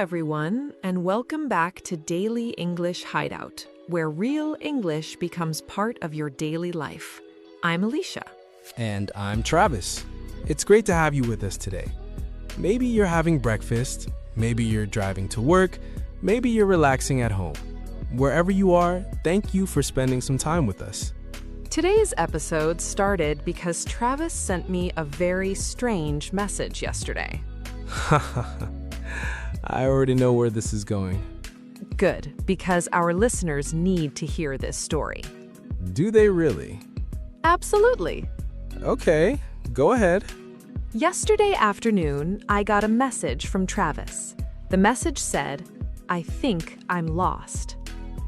everyone, and welcome back to Daily English Hideout, where real English becomes part of your daily life. I'm Alicia. And I'm Travis. It's great to have you with us today. Maybe you're having breakfast, maybe you're driving to work, maybe you're relaxing at home. Wherever you are, thank you for spending some time with us. Today's episode started because Travis sent me a very strange message yesterday. I already know where this is going. Good, because our listeners need to hear this story. Do they really? Absolutely. Okay, go ahead. Yesterday afternoon, I got a message from Travis. The message said, "I think I'm lost."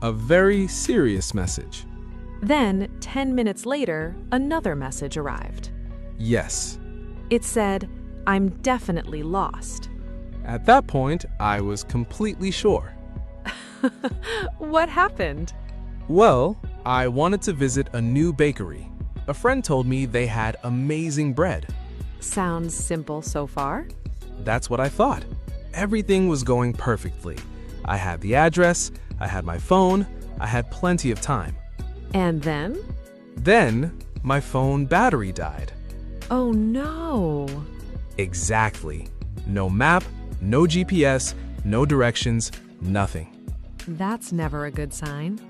A very serious message. Then, 10 minutes later, another message arrived. Yes. It said, "I'm definitely lost." At that point, I was completely sure. What happened? Well, I wanted to visit a new bakery. A friend told me they had amazing bread. Sounds simple so far. That's what I thought. Everything was going perfectly. I had the address, I had my phone, I had plenty of time. And then? Then, my phone battery died. Oh no. Exactly. No map, no GPS, no directions, nothing. That's never a good sign.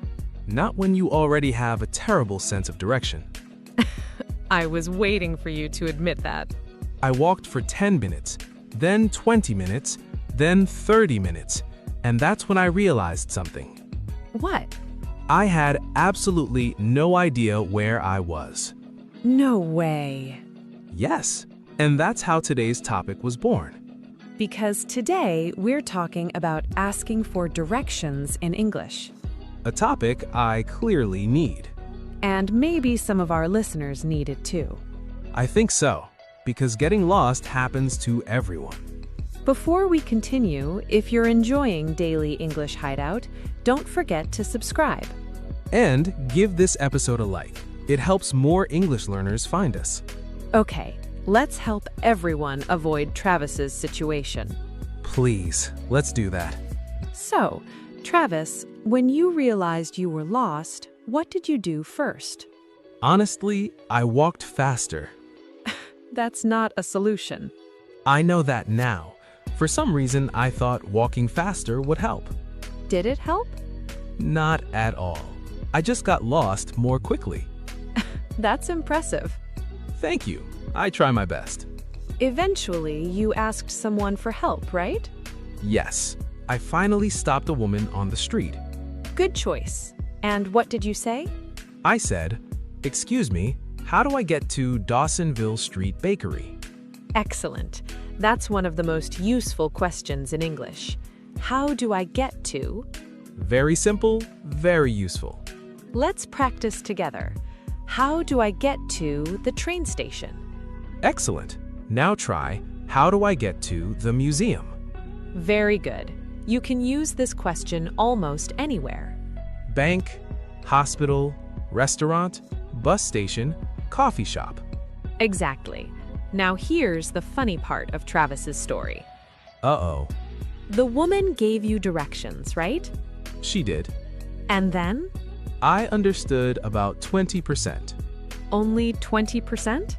Not when you already have a terrible sense of direction. I was waiting for you to admit that. I walked for 10 minutes, then 20 minutes, then 30 minutes, and that's when I realized something. What? I had absolutely no idea where I was. No way. Yes, and that's how today's topic was born. Because today we're talking about asking for directions in English. A topic I clearly need. And maybe some of our listeners need it too. I think so, because getting lost happens to everyone. Before we continue, if you're enjoying Daily English Hideout, don't forget to subscribe. And give this episode a like. It helps more English learners find us. Okay, let's help everyone avoid Travis's situation. Please, let's do that. So, Travis, when you realized you were lost, what did you do first? Honestly, I walked faster. That's not a solution. I know that now. For some reason, I thought walking faster would help. Did it help? Not at all. I just got lost more quickly. That's impressive. Thank you. I try my best. Eventually, you asked someone for help, right? Yes. I finally stopped a woman on the street. Good choice. And what did you say? I said, "Excuse me, how do I get to Dawsonville Street Bakery?" Excellent. That's one of the most useful questions in English. How do I get to? Very simple, very useful. Let's practice together. How do I get to the train station? Excellent. Now try, how do I get to the museum? Very good. You can use this question almost anywhere. Bank, hospital, restaurant, bus station, coffee shop. Exactly. Now here's the funny part of Travis's story. Uh-oh. The woman gave you directions, right? She did. And then? I understood about 20%. Only 20%?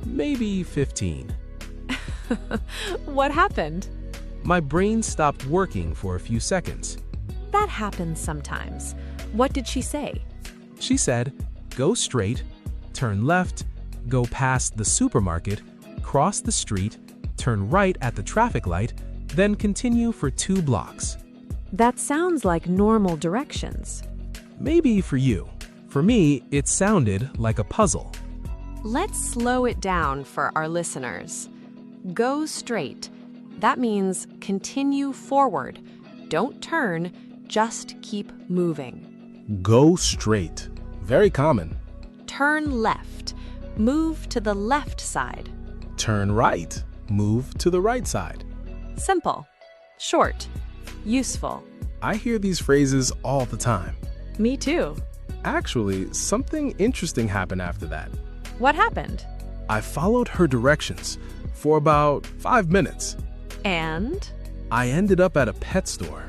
Maybe 15. What happened? My brain stopped working for a few seconds. That happens sometimes. What did she say? She said, "Go straight, turn left, go past the supermarket, cross the street, turn right at the traffic light, then continue for 2 blocks." That sounds like normal directions. Maybe for you. For me, it sounded like a puzzle. Let's slow it down for our listeners. Go straight. That means continue forward. Don't turn, just keep moving. Go straight. Very common. Turn left. Move to the left side. Turn right. Move to the right side. Simple. Short. Useful. I hear these phrases all the time. Me too. Actually, something interesting happened after that. What happened? I followed her directions for about 5 minutes. And? I ended up at a pet store.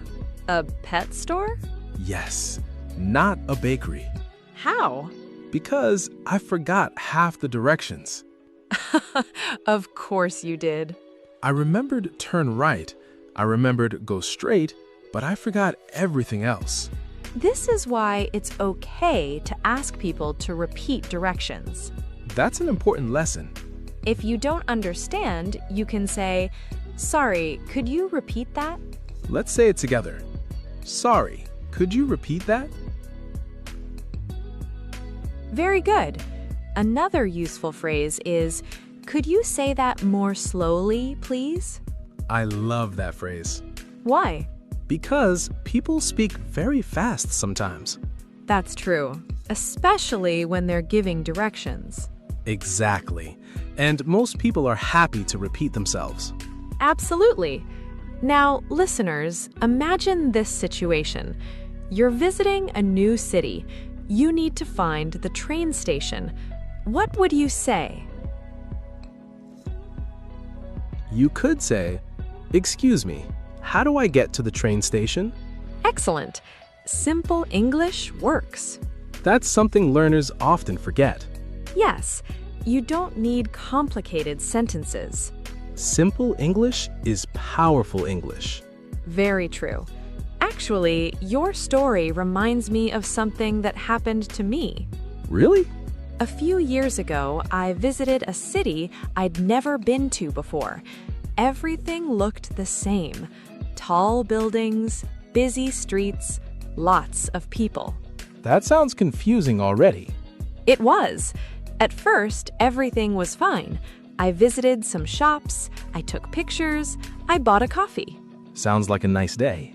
A pet store? Yes, not a bakery. How? Because I forgot half the directions. Of course you did. I remembered turn right. I remembered go straight, but I forgot everything else. This is why it's okay to ask people to repeat directions. That's an important lesson. If you don't understand, you can say, "Sorry, could you repeat that?" Let's say it together. Sorry, could you repeat that? Very good. Another useful phrase is, "Could you say that more slowly, please?" I love that phrase. Why? Because people speak very fast sometimes. That's true, especially when they're giving directions. Exactly. And most people are happy to repeat themselves. Absolutely. Now, listeners, imagine this situation. You're visiting a new city. You need to find the train station. What would you say? You could say, "Excuse me, how do I get to the train station?" Excellent. Simple English works. That's something learners often forget. Yes, you don't need complicated sentences. Simple English is powerful English. Very true. Actually, your story reminds me of something that happened to me. Really? A few years ago, I visited a city I'd never been to before. Everything looked the same. Tall buildings, busy streets, lots of people. That sounds confusing already. It was. At first, everything was fine. I visited some shops, I took pictures, I bought a coffee. Sounds like a nice day.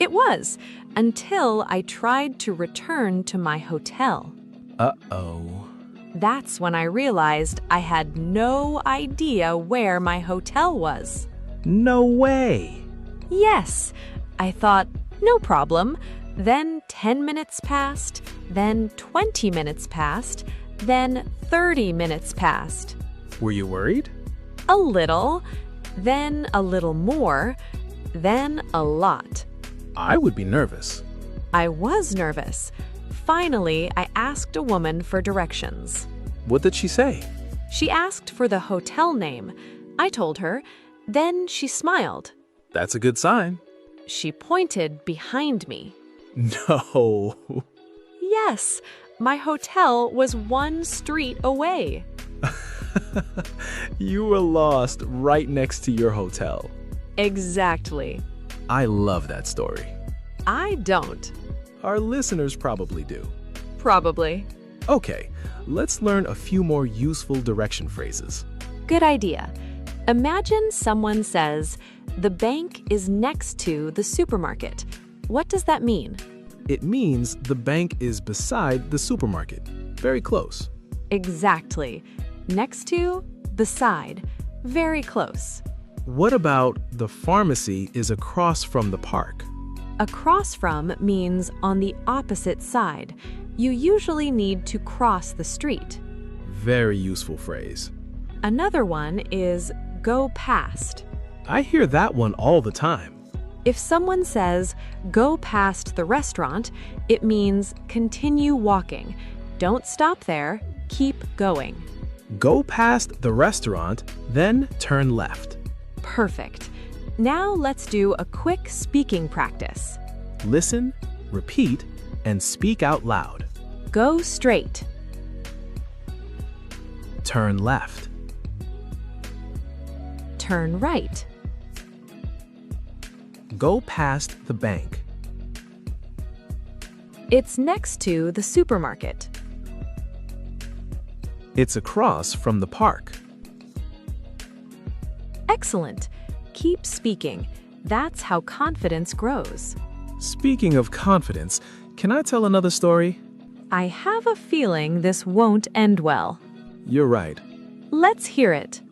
It was, until I tried to return to my hotel. Uh-oh. That's when I realized I had no idea where my hotel was. No way. Yes, I thought, no problem. Then 10 minutes passed, then 20 minutes passed, then 30 minutes passed. Were you worried? A little, then a little more, then a lot. I would be nervous. I was nervous. Finally, I asked a woman for directions. What did she say? She asked for the hotel name. I told her. Then she smiled. That's a good sign. She pointed behind me. No. Yes, my hotel was one street away. You were lost right next to your hotel. Exactly. I love that story. I don't. Our listeners probably do. Probably. Okay, let's learn a few more useful direction phrases. Good idea. Imagine someone says, "The bank is next to the supermarket." What does that mean? It means the bank is beside the supermarket. Very close. Exactly. Next to, beside, very close. What about the pharmacy is across from the park? Across from means on the opposite side. You usually need to cross the street. Very useful phrase. Another one is go past. I hear that one all the time. If someone says, go past the restaurant, it means continue walking. Don't stop there, keep going. Go past the restaurant, then turn left. Perfect. Now let's do a quick speaking practice. Listen, repeat, and speak out loud. Go straight. Turn left. Turn right. Go past the bank. It's next to the supermarket. It's across from the park. Excellent. Keep speaking. That's how confidence grows. Speaking of confidence, can I tell another story? I have a feeling this won't end well. You're right. Let's hear it.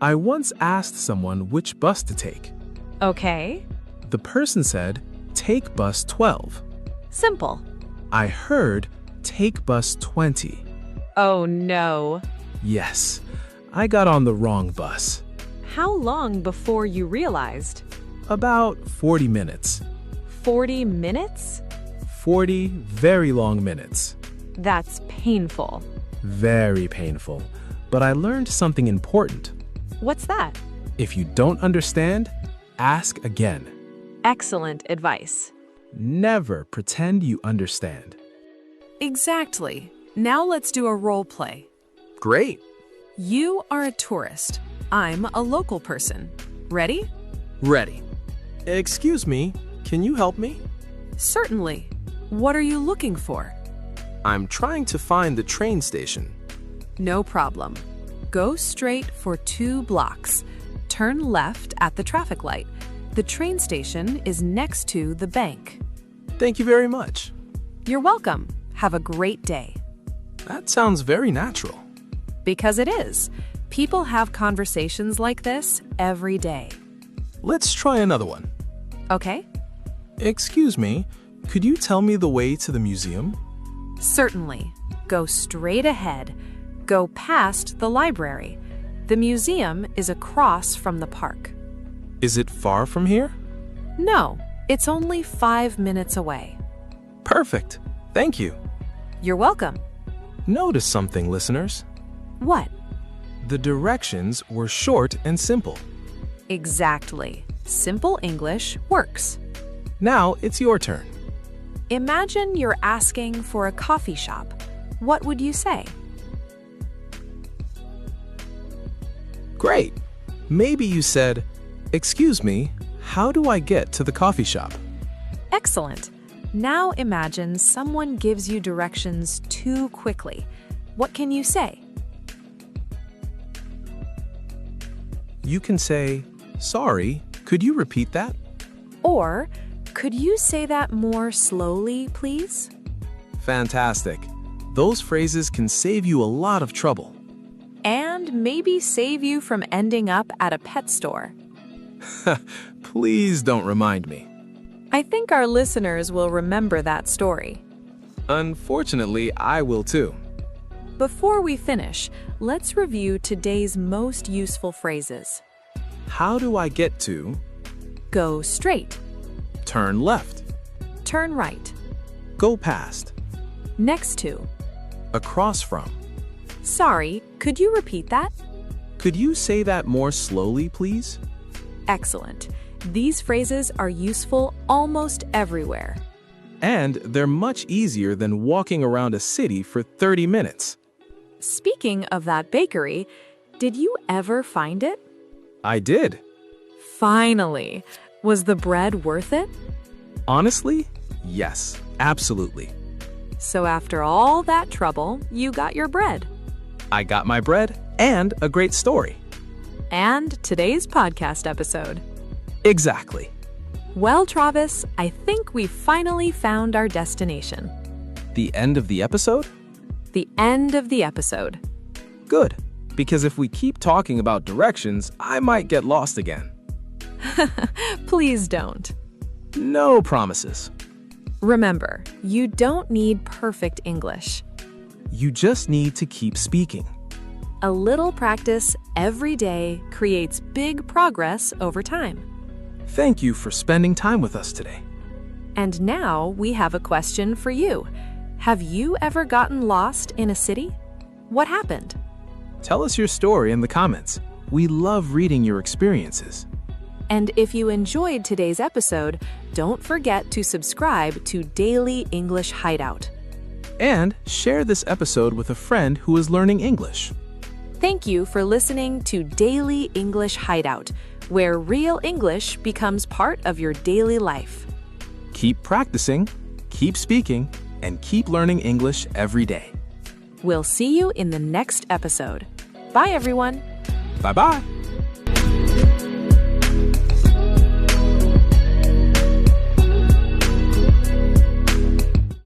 I once asked someone which bus to take. Okay. The person said, take bus 12. Simple. I heard, take bus 20. Oh no. Yes, I got on the wrong bus. How long before you realized? About 40 minutes. 40 minutes? 40 very long minutes. That's painful. Very painful. But I learned something important. What's that? If you don't understand, ask again. Excellent advice. Never pretend you understand. Exactly. Now let's do a role play. Great. You are a tourist. I'm a local person. Ready? Ready. Excuse me, can you help me? Certainly. What are you looking for? I'm trying to find the train station. No problem. Go straight for 2 blocks. Turn left at the traffic light. The train station is next to the bank. Thank you very much. You're welcome. Have a great day. That sounds very natural. Because it is. People have conversations like this every day. Let's try another one. Okay? Excuse me, could you tell me the way to the museum? Certainly. Go straight ahead. Go past the library. The museum is across from the park. Is it far from here? No, it's only 5 minutes away. Perfect. Thank you. You're welcome. Notice something, listeners. What? The directions were short and simple. Exactly. Simple English works. Now it's your turn. Imagine you're asking for a coffee shop. What would you say? Great. Maybe you said, "Excuse me, how do I get to the coffee shop?" Excellent. Now imagine someone gives you directions too quickly. What can you say? You can say, "Sorry, could you repeat that?" Or, could you say that more slowly, please? Fantastic. Those phrases can save you a lot of trouble. And maybe save you from ending up at a pet store. Please don't remind me. I think our listeners will remember that story. Unfortunately, I will too. Before we finish, let's review today's most useful phrases. How do I get to? Go straight. Turn left. Turn right. Go past. Next to. Across from. Sorry, could you repeat that? Could you say that more slowly, please? Excellent. These phrases are useful almost everywhere. And they're much easier than walking around a city for 30 minutes. Speaking of that bakery, did you ever find it? I did. Finally! Was the bread worth it? Honestly, yes, absolutely. So after all that trouble, you got your bread. I got my bread and a great story. And today's podcast episode. Exactly. Well, Travis, I think we finally found our destination. The end of the episode? The end of the episode. Good, because if we keep talking about directions, I might get lost again. Please don't. No promises. Remember, you don't need perfect English. You just need to keep speaking. A little practice every day creates big progress over time. Thank you for spending time with us today. And now we have a question for you. Have you ever gotten lost in a city? What happened? Tell us your story in the comments. We love reading your experiences. And if you enjoyed today's episode, don't forget to subscribe to Daily English Hideout. And share this episode with a friend who is learning English. Thank you for listening to Daily English Hideout, where real English becomes part of your daily life. Keep practicing, keep speaking, and keep learning English every day. We'll see you in the next episode. Bye, everyone. Bye-bye.